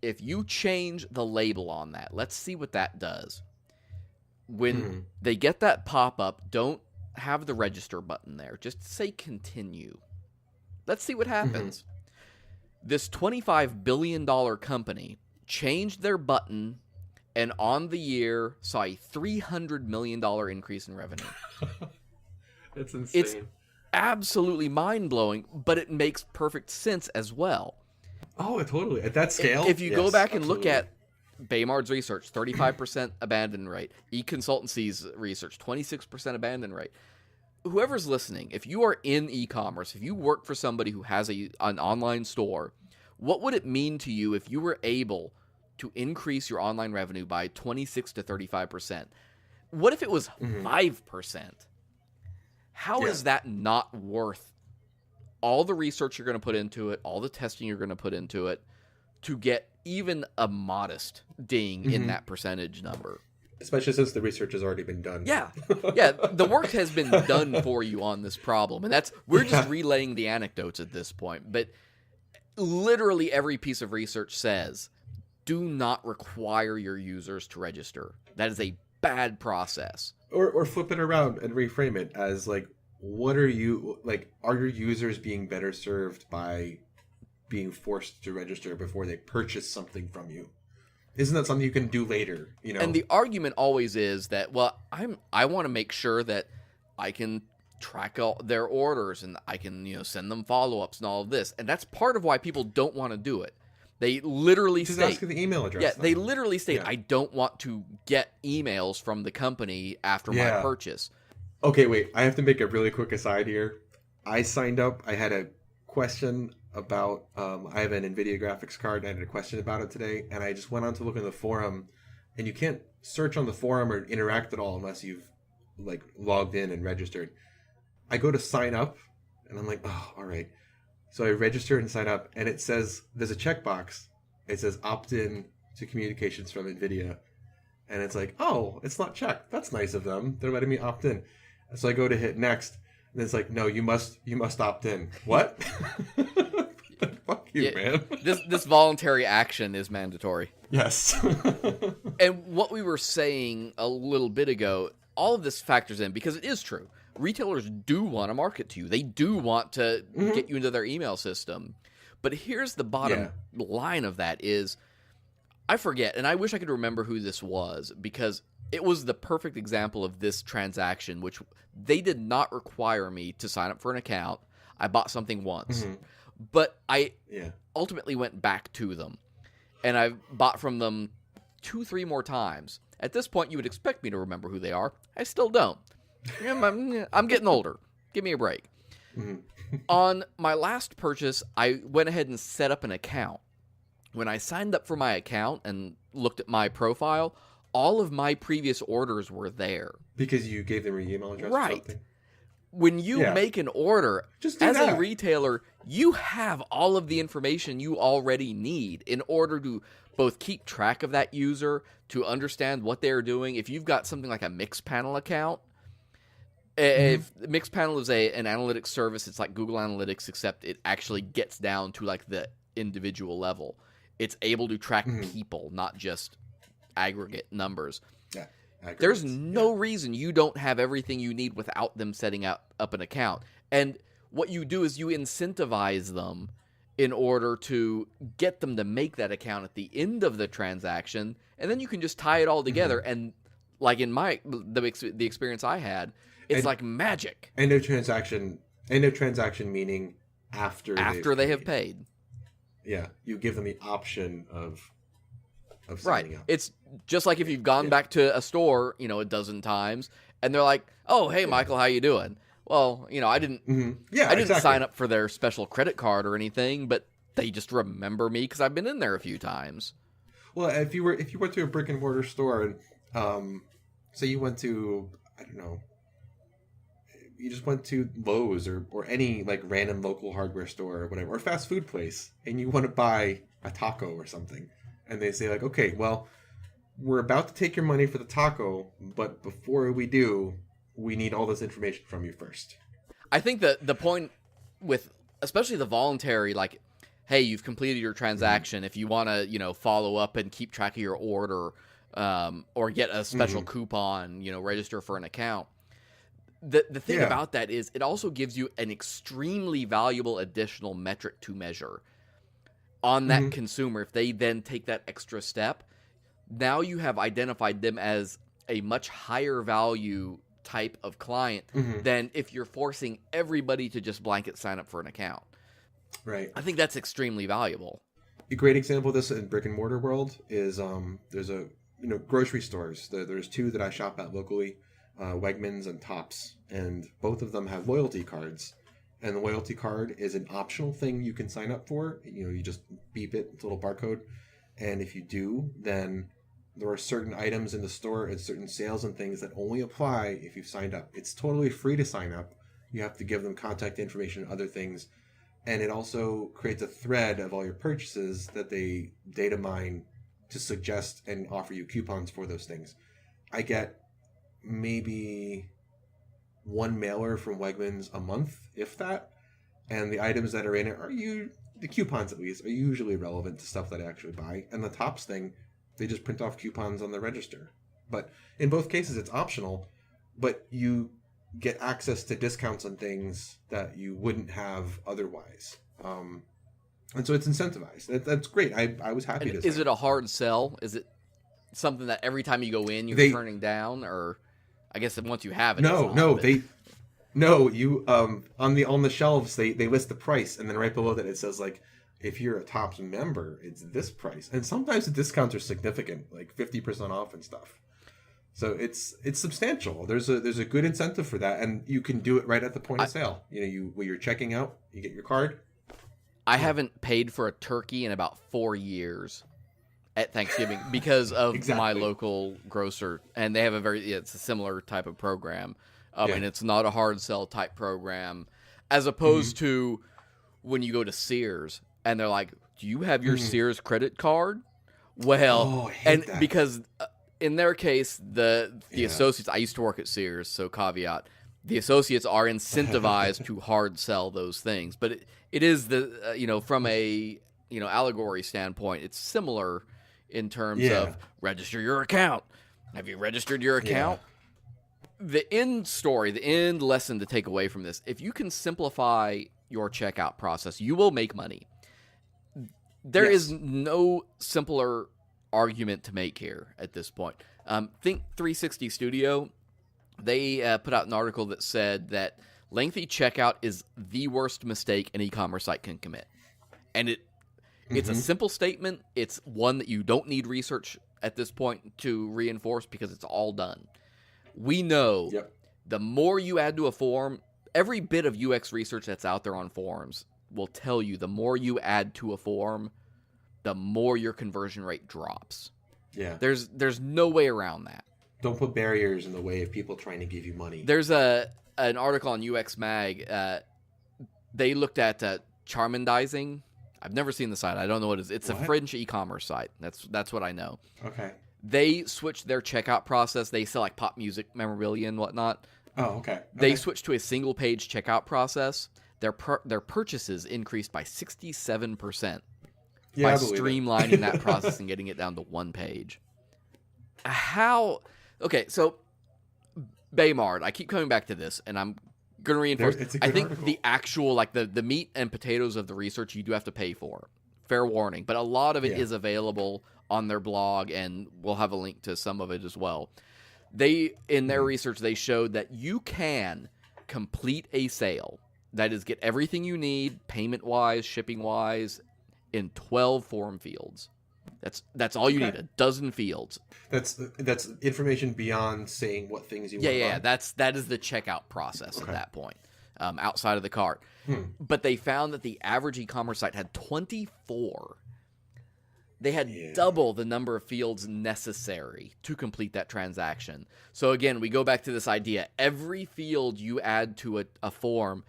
if you change the label on that, let's see what that does. When they get that pop-up, don't have the register button there. Just say continue. Let's see what happens. This $25 billion company changed their button, and on the year saw a $300 million increase in revenue. That's insane. It's absolutely mind-blowing, but it makes perfect sense as well. Oh, totally. At that scale? If you go back and look at Baymard's research, 35% abandon rate. eConsultancy's research, 26% abandon rate. Whoever's listening, if you are in e-commerce, if you work for somebody who has an online store, what would it mean to you if you were able to increase your online revenue by 26 to 35%? What if it was 5%? How is that not worth all the research you're going to put into it, all the testing you're going to put into it, to get even a modest ding in that percentage number? Especially since the research has already been done. Yeah. The work has been done for you on this problem, and we're just relaying the anecdotes at this point. But literally every piece of research says, do not require your users to register. That is a bad process. Or flip it around and reframe it as like, what are you like? Are your users being better served by being forced to register before they purchase something from you? Isn't that something you can do later? You know, And the argument always is that, well, I want to make sure that I can track all their orders and I can, send them follow-ups and all of this. And that's part of why people don't want to do it. They literally just state, ask the email address. yeah, then. they literally state, Yeah. I don't want to get emails from the company after my Yeah. purchase. Okay, wait. I have to make a really quick aside here. I signed up. I had a question about. I have an NVIDIA graphics card, and I had a question about it today. And I just went on to look in the forum, and you can't search on the forum or interact at all unless you've like logged in and registered. I go to sign up, and I'm like, oh, all right. So I register and sign up, and it says there's a checkbox. It says opt in to communications from NVIDIA, and it's like, oh, it's not checked. That's nice of them. They're letting me opt in. So I go to hit next, and it's like, no, you must opt in. What? Fuck you, man. This voluntary action is mandatory. Yes. And what we were saying a little bit ago, all of this factors in because it is true. Retailers do want to market to you. They do want to get you into their email system. But here's the bottom line of that is, I forget, and I wish I could remember who this was, because it was the perfect example of this transaction, which they did not require me to sign up for an account. I bought something once. But I ultimately went back to them. And I bought from them 2-3 more times. At this point, you would expect me to remember who they are. I still don't. I'm getting older. Give me a break. On my last purchase, I went ahead and set up an account. When I signed up for my account and looked at my profile, all of my previous orders were there. Because you gave them your email address or something? When you make an order, just do as that. a retailer, you have all of the information you already need in order to both keep track of that user, to understand what they're doing. If you've got something like a Mixpanel account, if Mixpanel is an analytics service, it's like Google Analytics, except it actually gets down to like the individual level. It's able to track people, not just aggregate numbers. Yeah. There's no reason you don't have everything you need without them setting up an account. And what you do is you incentivize them in order to get them to make that account at the end of the transaction, and then you can just tie it all together. And like in the experience I had, it's like magic. End of transaction meaning after they have paid. Yeah, you give them the option of signing up. It's just like if you've gone back to a store, a dozen times, and they're like, "Oh, hey, Michael, how you doing?" Well, I didn't. I didn't sign up for their special credit card or anything, but they just remember me because I've been in there a few times. Well, if you went to a brick and mortar store and say you went to, I don't know, you just went to Lowe's or any like random local hardware store or whatever, or fast food place, and you want to buy a taco or something, and they say like, okay, well, we're about to take your money for the taco, but before we do, we need all this information from you first. I think that the point with, especially the voluntary, like, hey, you've completed your transaction. If you want to, follow up and keep track of your order, or get a special coupon, register for an account. The thing about that is it also gives you an extremely valuable additional metric to measure on that consumer. If they then take that extra step, now you have identified them as a much higher value type of client than if you're forcing everybody to just blanket sign up for an account. Right. I think that's extremely valuable. A great example of this in brick and mortar world is there's grocery stores. There's two that I shop at locally, Wegmans and Tops, and both of them have loyalty cards. And the loyalty card is an optional thing you can sign up for. You just beep it, it's a little barcode. And if you do, then there are certain items in the store and certain sales and things that only apply if you've signed up. It's totally free to sign up. You have to give them contact information and other things. And it also creates a thread of all your purchases that they data mine to suggest and offer you coupons for those things. I get maybe one mailer from Wegmans a month, if that. And the items that are in it are the coupons at least are usually relevant to stuff that I actually buy. And the tops thing, they just print off coupons on the register. But in both cases, it's optional, but you get access to discounts on things that you wouldn't have otherwise. And so it's incentivized. That's great. I was happy to. Is it a hard sell? Is it something that every time you go in you're turning down, or I guess once you have it? You on the shelves they list the price, and then right below that it says like, if you're a Tops member, it's this price, and sometimes the discounts are significant, like 50% off and stuff. So it's substantial. There's a good incentive for that, and you can do it right at the point of sale. When you're checking out, you get your card. I haven't paid for a turkey in about 4 years at Thanksgiving because of my local grocer, and they have it's a similar type of program, and it's not a hard sell type program, as opposed to when you go to Sears and they're like, "Do you have your Sears credit card?" Well, because in their case, the associates, I used to work at Sears, so caveat, the associates are incentivized to hard sell those things, but it is from a allegory standpoint, it's similar in terms of register your account. Have you registered your account? The end lesson to take away from this: if you can simplify your checkout process, you will make money. There is no simpler argument to make here at this point. Think 360 Studio. They put out an article that said that lengthy checkout is the worst mistake an e-commerce site can commit. And it's a simple statement. It's one that you don't need research at this point to reinforce because it's all done. We know the more you add to a form, every bit of UX research that's out there on forums will tell you the more you add to a form, the more your conversion rate drops. Yeah. There's no way around that. Don't put barriers in the way of people trying to give you money. There's an article on UX Mag. They looked at Charmandizing. I've never seen the site. I don't know what it is. It's a French e-commerce site. That's what I know. Okay. They switched their checkout process. They sell like pop music memorabilia and whatnot. Oh, okay. They switched to a single-page checkout process. Their purchases increased by 67% by streamlining that process and getting it down to one page. How? Okay, so Baymard, I keep coming back to this, and I'm going to reinforce. I think article. The actual, like the meat and potatoes of the research, you do have to pay for. Fair warning, but a lot of it is available on their blog, and we'll have a link to some of it as well. In their research, they showed that you can complete a sale. That is, get everything you need, payment-wise, shipping-wise, in 12 form fields. That's all you need, a dozen fields. That's information beyond saying what things you want to buy. That is the checkout process at that point, outside of the cart. But they found that the average e-commerce site had 24. They had double the number of fields necessary to complete that transaction. So again, we go back to this idea. Every field you add to a form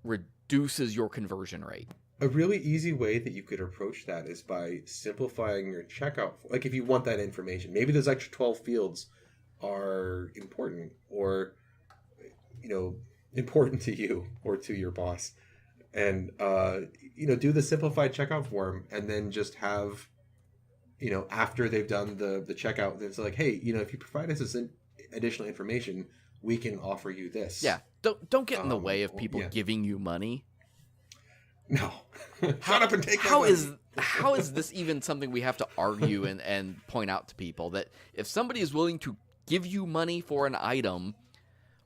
reduces your conversion rate. A really easy way that you could approach that is by simplifying your checkout. Like if you want that information, maybe those extra 12 fields are important or, important to you or to your boss. And, do the simplified checkout form and then just have, after they've done the checkout, it's like, hey, if you provide us this additional information, we can offer you this. Yeah. Don't get in the way of people giving you money. No. Shut up and take how is this even something we have to argue and point out to people, that if somebody is willing to give you money for an item,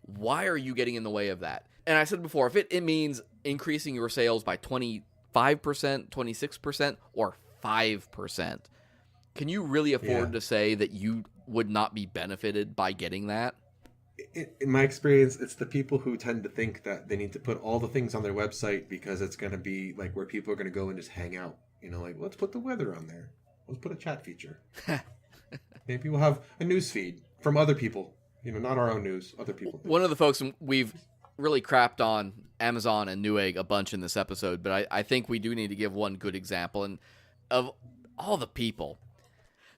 why are you getting in the way of that? And I said before, if it means increasing your sales by 25%, 26%, or 5%, can you really afford to say that you would not be benefited by getting that? In my experience, it's the people who tend to think that they need to put all the things on their website because it's going to be like where people are going to go and just hang out. Like, let's put the weather on there. Let's put a chat feature. Maybe we'll have a news feed from other people. Not our own news, other people. One of the folks, we've really crapped on Amazon and Newegg a bunch in this episode, but I think we do need to give one good example. And of all the people,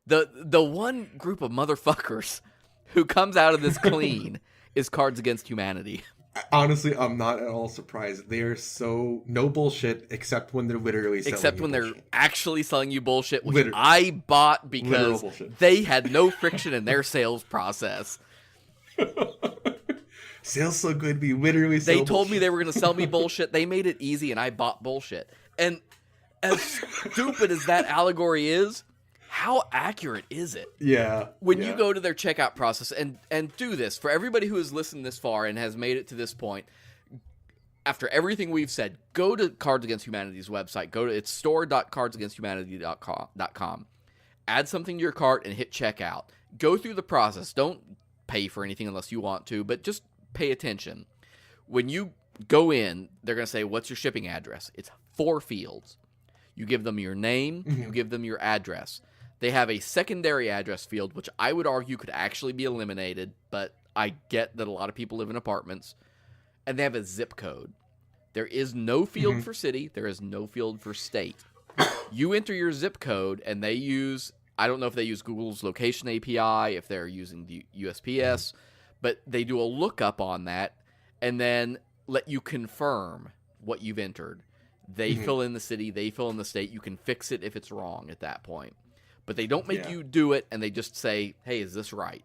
the one group of motherfuckers who comes out of this clean is Cards Against Humanity. Honestly, I'm not at all surprised. They are so no bullshit, except when they're literally selling Except you when they're bullshit. actually selling you bullshit, which Literal- I bought Literal because bullshit. they had no friction in their sales process. Sales so good, we literally sell They told me bullshit. they were going to sell me bullshit. They made it easy, and I bought bullshit. And as stupid as that allegory is, how accurate is it? Yeah. When yeah. you go to their checkout process, and do this, for everybody who has listened this far and has made it to this point, after everything we've said, go to Cards Against Humanity's website. Go to it's store.cardsagainsthumanity.com. Add something to your cart and hit checkout. Go through the process. Don't pay for anything unless you want to, but just pay attention. When you go in, they're going to say, what's your shipping address? It's 4 fields. You give them your name, you give them your address. They have a secondary address field, which I would argue could actually be eliminated, but I get that a lot of people live in apartments. And they have a zip code. There is no field for city. There is no field for state. You enter your zip code, and they use, I don't know if they use Google's location API, if they're using the USPS, but they do a lookup on that and then let you confirm what you've entered. They fill in the city, they fill in the state. You can fix it if it's wrong at that point. But they don't make you do it, and they just say, hey, is this right?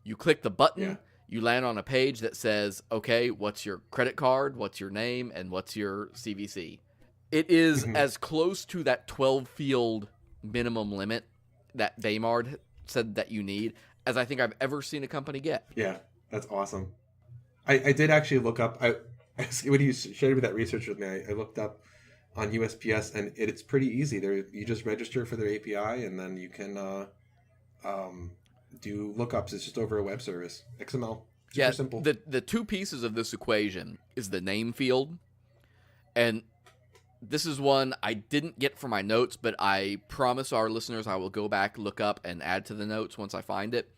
You click the button, you land on a page that says, okay, what's your credit card, what's your name, and what's your CVC? It is as close to that 12-field minimum limit that Baymard said that you need as I think I've ever seen a company get. Yeah, that's awesome. I did actually look up, when you shared that research with me, I looked up on USPS, and it's pretty easy. You just register for their API, and then you can do lookups. It's just over a web service. XML. Super simple. The 2 pieces of this equation is the name field, and this is one I didn't get for my notes, but I promise our listeners I will go back, look up, and add to the notes once I find it.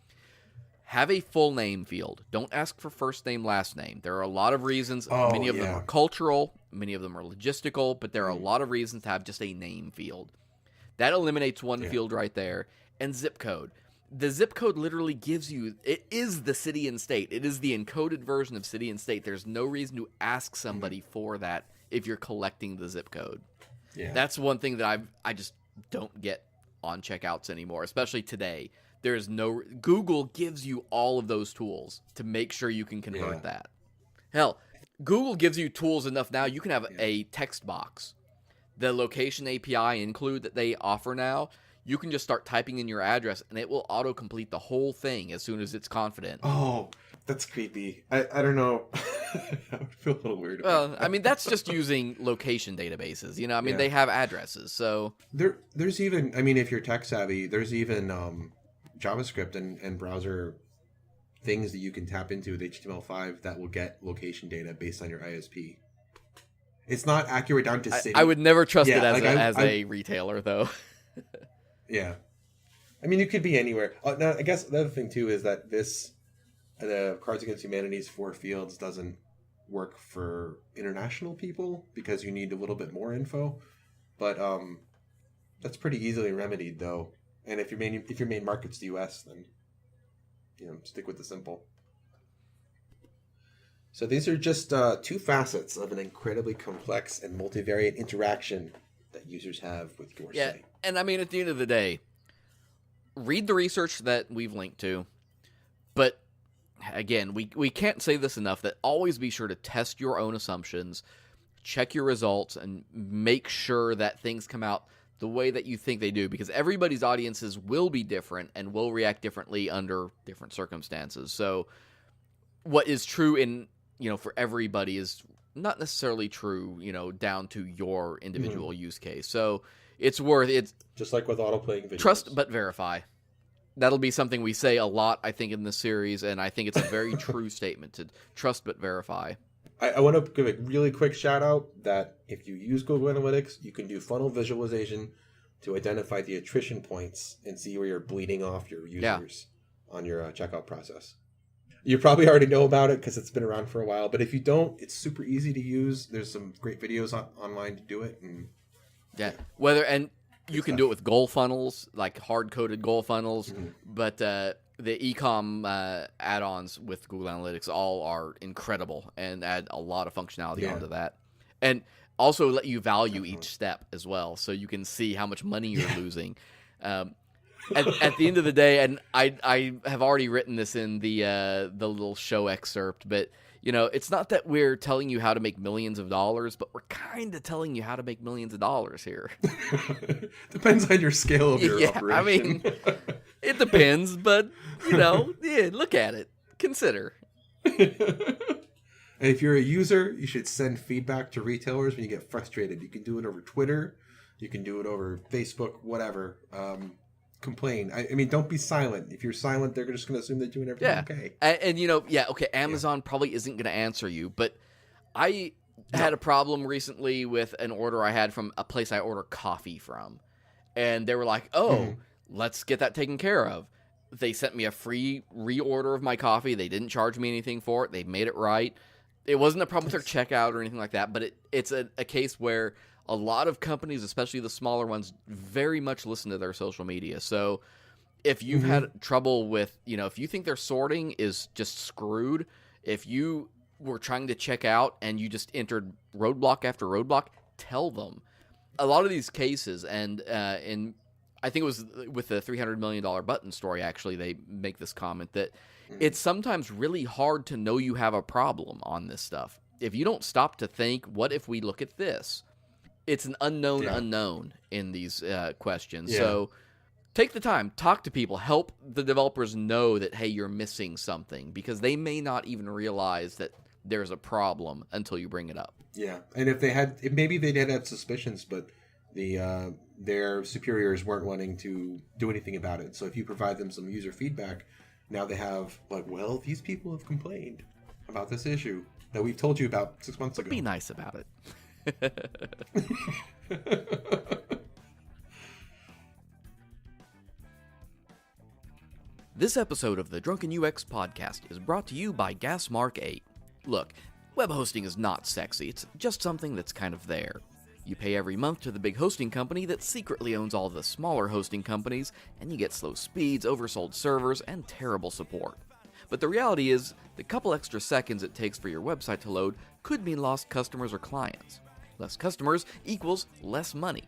Have a full name field. Don't ask for first name, last name. There are a lot of reasons. Many of them are cultural. Many of them are logistical. But there are a lot of reasons to have just a name field. That eliminates one field right there. And zip code. The zip code literally gives you... It is the city and state. It is the encoded version of city and state. There's no reason to ask somebody for that if you're collecting the zip code. Yeah. That's one thing that I just don't get on checkouts anymore, especially today. There's no... Google gives you all of those tools to make sure you can convert that. Hell, Google gives you tools enough now. You can have a text box. The location API include that they offer now, you can just start typing in your address, and it will autocomplete the whole thing as soon as it's confident. Oh, that's creepy. I don't know. I would feel a little weird about that. I mean, that's just using location databases. You know, I mean, they have addresses, so... There's even... I mean, if you're tech savvy, there's even... JavaScript and browser things that you can tap into with HTML5 that will get location data based on your ISP. It's not accurate down to city. I would never trust it as a retailer, though. Yeah. I mean, you could be anywhere. Now, I guess the other thing, too, is that the Cards Against Humanity's 4 fields doesn't work for international people because you need a little bit more info. But that's pretty easily remedied, though. And if your main market's the US, then stick with the simple. So these are just 2 facets of an incredibly complex and multivariate interaction that users have with your site. Yeah, and I mean, at the end of the day, read the research that we've linked to. But again, we can't say this enough, that always be sure to test your own assumptions, check your results, and make sure that things come out the way that you think they do, because everybody's audiences will be different and will react differently under different circumstances. So what is true in, for everybody is not necessarily true, down to your individual use case. So it's just like with autoplaying videos. Trust but verify. That'll be something we say a lot, I think, in this series, and I think it's a very true statement to trust but verify. I want to give a really quick shout out that if you use Google Analytics, you can do funnel visualization to identify the attrition points and see where you're bleeding off your users on your checkout process. You probably already know about it because it's been around for a while, but if you don't, it's super easy to use. There's some great videos online to do it. And you can do it with goal funnels, like hard-coded goal funnels, but the Ecomm add-ons with Google Analytics all are incredible and add a lot of functionality onto that. And also let you value each step as well, so you can see how much money you're losing. At the end of the day, and I have already written this in the little show excerpt, but it's not that we're telling you how to make millions of dollars, but we're kind of telling you how to make millions of dollars here. Depends on your scale of your operation. I mean, it depends, but look at it, consider. And if you're a user, you should send feedback to retailers when you get frustrated. You can do it over Twitter, you can do it over Facebook, whatever. Complain. I mean, don't be silent. If you're silent, they're just going to assume they're doing everything okay. And Amazon probably isn't going to answer you, but I had a problem recently with an order I had from a place I order coffee from, and they were like, let's get that taken care of. They sent me a free reorder of my coffee. They didn't charge me anything for it. They made it right. It wasn't a problem with their checkout or anything like that, but it's a case where a lot of companies, especially the smaller ones, very much listen to their social media. So if you've had trouble with, if you think their sorting is just screwed, if you were trying to check out and you just entered roadblock after roadblock, tell them. A lot of these cases, and I think it was with the $300 million button story, actually, they make this comment that it's sometimes really hard to know you have a problem on this stuff. If you don't stop to think, what if we look at this? It's an unknown in these questions. Yeah. So take the time, talk to people, help the developers know that, hey, you're missing something, because they may not even realize that there's a problem until you bring it up. Yeah, and maybe they did have suspicions, but their superiors weren't wanting to do anything about it. So if you provide them some user feedback, now they have, these people have complained about this issue that we've told you about 6 months ago. Be nice about it. This episode of the Drunken UX podcast is brought to you by Gasmark 8. Look, web hosting is not sexy, it's just something that's kind of there. You pay every month to the big hosting company that secretly owns all the smaller hosting companies, and you get slow speeds, oversold servers, and terrible support. But the reality is, the couple extra seconds it takes for your website to load could mean lost customers or clients. Less customers equals less money.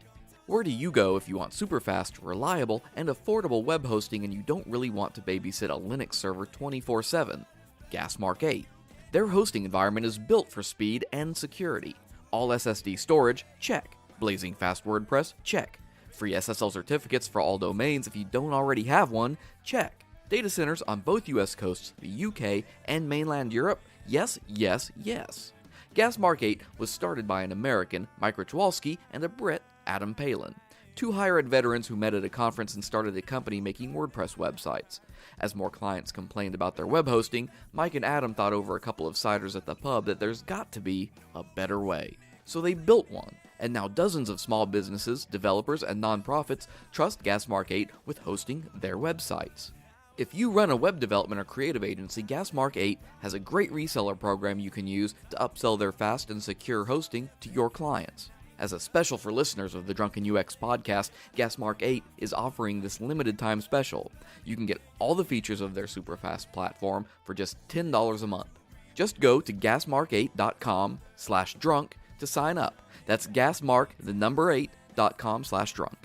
Where do you go if you want super fast, reliable, and affordable web hosting and you don't really want to babysit a Linux server 24/7? Gasmark 8. Their hosting environment is built for speed and security. All SSD storage? Check. Blazing fast WordPress? Check. Free SSL certificates for all domains if you don't already have one? Check. Data centers on both US coasts, the UK, and mainland Europe? Yes, yes, yes. Gasmark 8 was started by an American, Mike Richwalski, and a Brit, Adam Palin, two higher ed veterans who met at a conference and started a company making WordPress websites. As more clients complained about their web hosting, Mike and Adam thought over a couple of ciders at the pub that there's got to be a better way. So they built one, and now dozens of small businesses, developers, and nonprofits trust Gasmark 8 with hosting their websites. If you run a web development or creative agency, Gasmark 8 has a great reseller program you can use to upsell their fast and secure hosting to your clients. As a special for listeners of the Drunken UX podcast, Gasmark 8 is offering this limited time special. You can get all the features of their super fast platform for just $10 a month. Just go to gasmark8.com/drunk to sign up. That's gasmark8.com/drunk.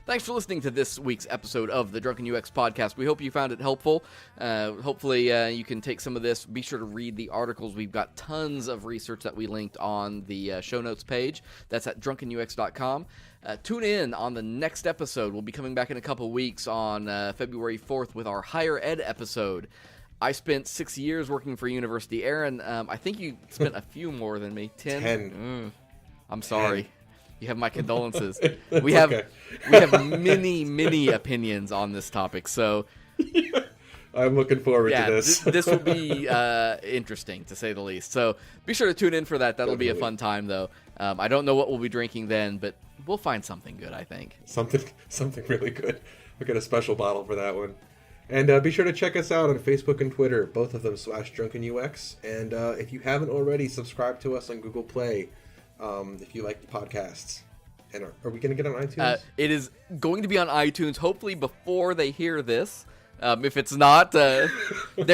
Thanks for listening to this week's episode of the Drunken UX podcast. We hope you found it helpful. Hopefully you can take some of this. Be sure to read the articles. We've got tons of research that we linked on the show notes page. That's at drunkenux.com. Tune in on the next episode. We'll be coming back in a couple weeks on February 4th with our higher ed episode. I spent 6 years working for university. Aaron, I think you spent a few more than me. 10? I'm sorry. 10. You have my condolences. We have many opinions on this topic, so I'm looking forward to this. This will be interesting, to say the least. So be sure to tune in for that. That'll be a fun time, though. I don't know what we'll be drinking then, but we'll find something good, I think. Something really good. We'll get a special bottle for that one. And be sure to check us out on Facebook and Twitter, both of them /DrunkenUX. And if you haven't already, subscribe to us on Google Play. If you like the podcasts. And are we going to get on iTunes? It is going to be on iTunes, hopefully before they hear this. If it's not, there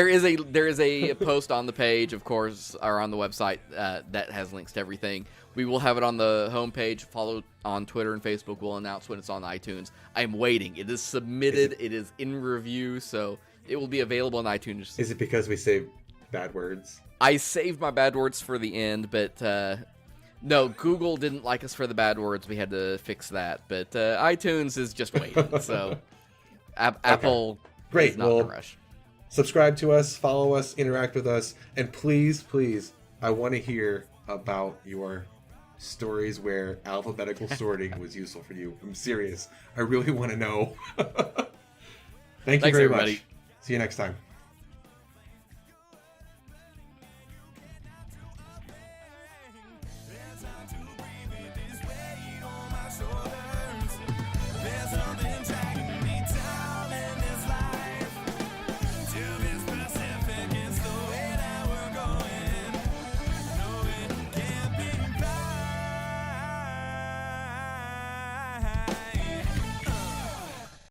is a post on the page, of course, or on the website that has links to everything. We will have it on the homepage. Follow on Twitter and Facebook. We'll announce when it's on iTunes. I'm waiting. It is submitted. It is in review, so it will be available on iTunes. Is it because we say bad words? I saved my bad words for the end, but no, Google didn't like us for the bad words. We had to fix that. But iTunes is just waiting. So Apple Great. is not in a rush. Subscribe to us, follow us, interact with us, and please, I want to hear about your stories where alphabetical sorting was useful for you. I'm serious. I really want to know. Thank you Thanks, very everybody. much. See you next time.